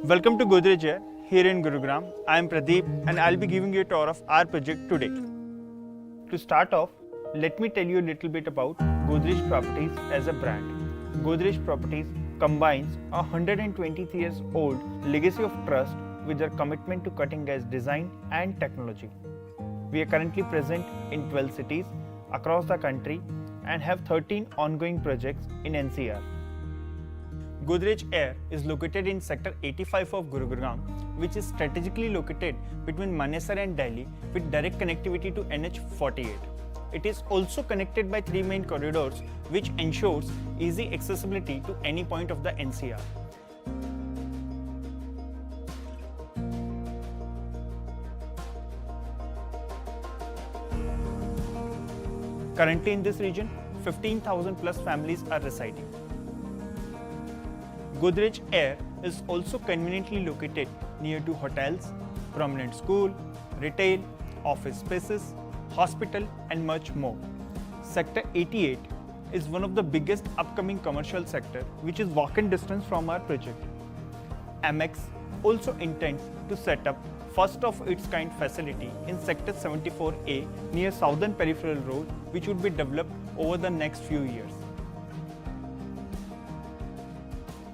Welcome to Godrej Air here in Gurugram. I am Pradeep and I'll be giving you a tour of our project today. To start off, let me tell you a little bit about Godrej Properties as a brand. Godrej Properties combines a 123 years old legacy of trust with their commitment to cutting edge design and technology. We are currently present in 12 cities across the country and have 13 ongoing projects in NCR. Godrej Air is located in Sector 85 of Gurugram, which is strategically located between Manesar and Delhi with direct connectivity to NH48. It is also connected by 3 main corridors, which ensures easy accessibility to any point of the NCR. Currently in this region, 15,000 plus families are residing. Godrej Air is also conveniently located near to hotels, prominent school, retail, office spaces, hospital and much more. Sector 88 is one of the biggest upcoming commercial sector which is walk-in distance from our project. Amex also intends to set up first of its kind facility in Sector 74A near Southern Peripheral Road, which would be developed over the next few years.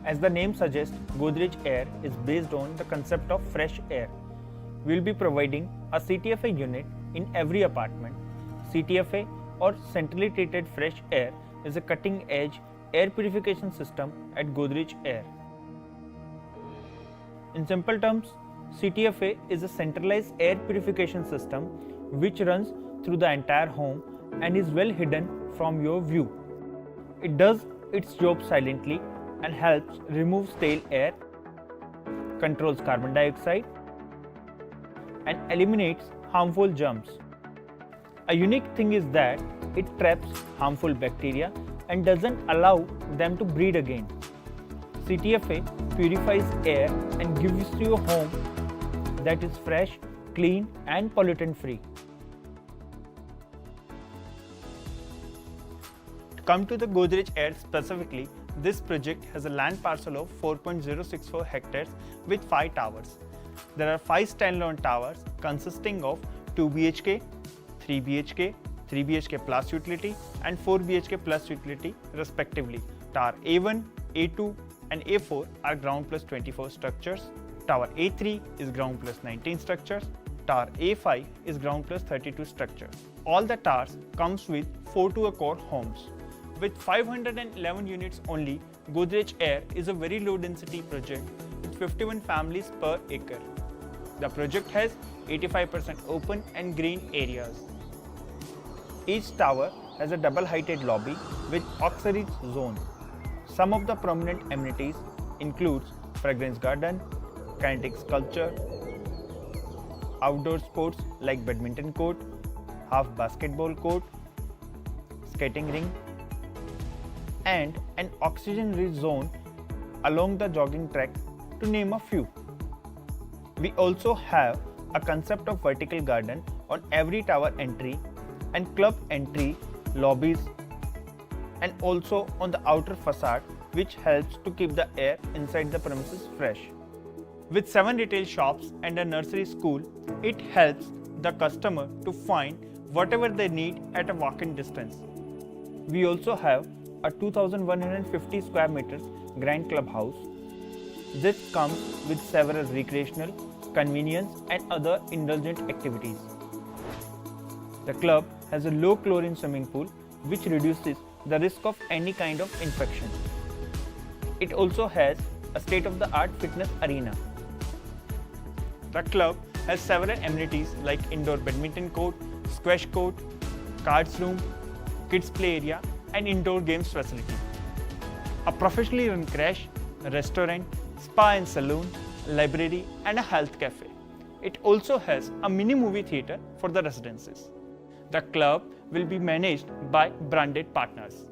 As the name suggests, Godrej Air is based on the concept of fresh air. We will be providing a CTFA unit in every apartment. CTFA or Centrally Treated Fresh Air is a cutting-edge air purification system at Godrej Air. In simple terms, CTFA is a centralized air purification system which runs through the entire home and is well hidden from your view. It does its job silently and helps remove stale air, controls carbon dioxide, and eliminates harmful germs. A unique thing is that it traps harmful bacteria and doesn't allow them to breed again. CTFA purifies air and gives you a home that is fresh, clean, and pollutant free. To come to the Godrej Air specifically, this project has a land parcel of 4.064 hectares with 5 towers. There are 5 standalone towers consisting of 2 BHK, 3 BHK, 3 BHK plus utility and 4 BHK plus utility respectively. Tower A1, A2 and A4 are ground plus 24 structures. Tower A3 is ground plus 19 structures. Tower A5 is ground plus 32 structures. All the towers comes with 4 to a core homes. With 511 units only, Godrej Air is a very low density project with 51 families per acre. The project has 85% open and green areas. Each tower has a double heighted lobby with auxiliary zone. Some of the prominent amenities includes fragrance garden, kinetic sculpture, outdoor sports like badminton court, half basketball court, skating ring, and an oxygen-rich zone along the jogging track, to name a few. We also have a concept of vertical garden on every tower entry and club entry lobbies, and also on the outer facade, which helps to keep the air inside the premises fresh. With 7 retail shops and a nursery school, it helps the customer to find whatever they need at a walk-in distance. We also have a 2,150 square meters grand clubhouse. This comes with several recreational, convenience and other indulgent activities. The club has a low chlorine swimming pool which reduces the risk of any kind of infection. It also has a state-of-the-art fitness arena. The club has several amenities like indoor badminton court, squash court, cards room, kids play area and indoor games facility. A professionally run crash, restaurant, spa and saloon, library and a health cafe. It also has a mini movie theatre for the residences. The club will be managed by branded partners.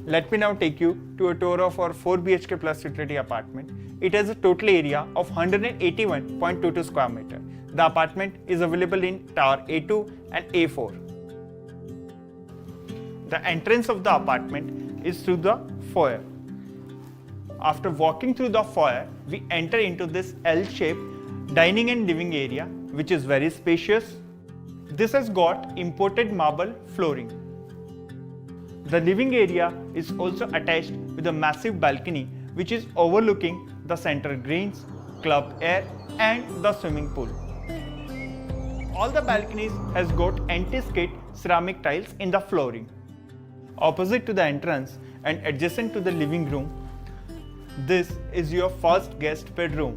Let me now take you to a tour of our 4 BHK plus utility apartment. It has a total area of 181.22 square meter. The apartment is available in Tower A2 and A4. The entrance of the apartment is through the foyer. After walking through the foyer, we enter into this L-shaped dining and living area, which is very spacious. This has got imported marble flooring. The living area is also attached with a massive balcony which is overlooking the center greens, club air and the swimming pool. All the balconies has got anti-skid ceramic tiles in the flooring. Opposite to the entrance and adjacent to the living room, this is your first guest bedroom.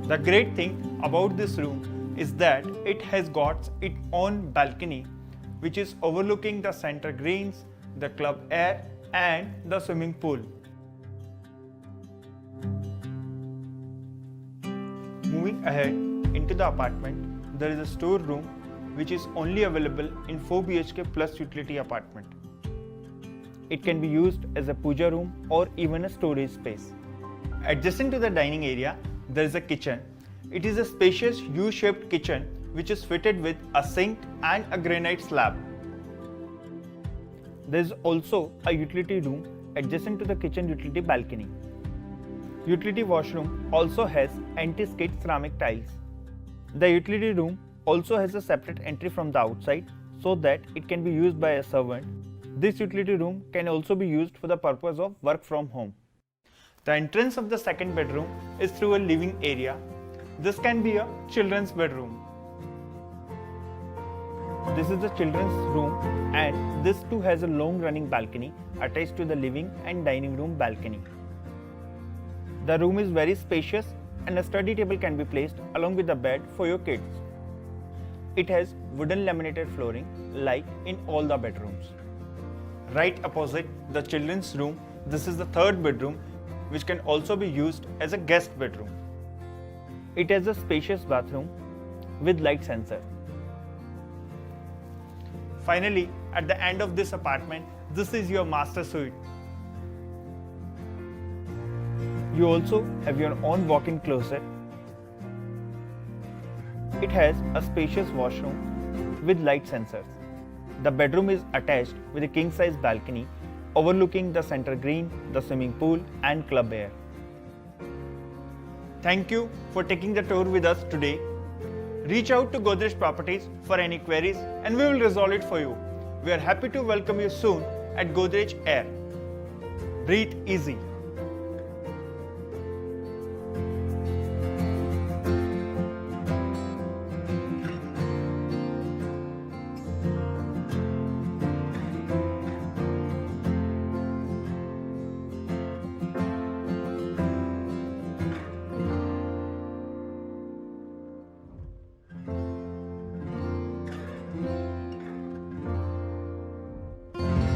The great thing about this room is that it has got its own balcony which is overlooking the center greens, the club air and the swimming pool. Moving ahead into the apartment, there is a storeroom which is only available in 4 BHK plus utility apartment. It can be used as a puja room or even a storage space. Adjacent to the dining area, there is a kitchen. It is a spacious U-shaped kitchen which is fitted with a sink and a granite slab. There is also a utility room adjacent to the kitchen utility balcony. Utility washroom also has anti-skid ceramic tiles. The utility room also has a separate entry from the outside so that it can be used by a servant. This utility room can also be used for the purpose of work from home. The entrance of the second bedroom is through a living area. This can be a children's bedroom. This is the children's room and this too has a long running balcony attached to the living and dining room balcony. The room is very spacious and a study table can be placed along with the bed for your kids. It has wooden laminated flooring like in all the bedrooms. Right opposite the children's room, this is the third bedroom which can also be used as a guest bedroom. It has a spacious bathroom with light sensor. Finally, at the end of this apartment, this is your master suite. You also have your own walk-in closet. It has a spacious washroom with light sensors. The bedroom is attached with a king-size balcony overlooking the center green, the swimming pool and club air. Thank you for taking the tour with us today. Reach out to Godrej Properties for any queries and we will resolve it for you. We are happy to welcome you soon at Godrej Air. Breathe easy.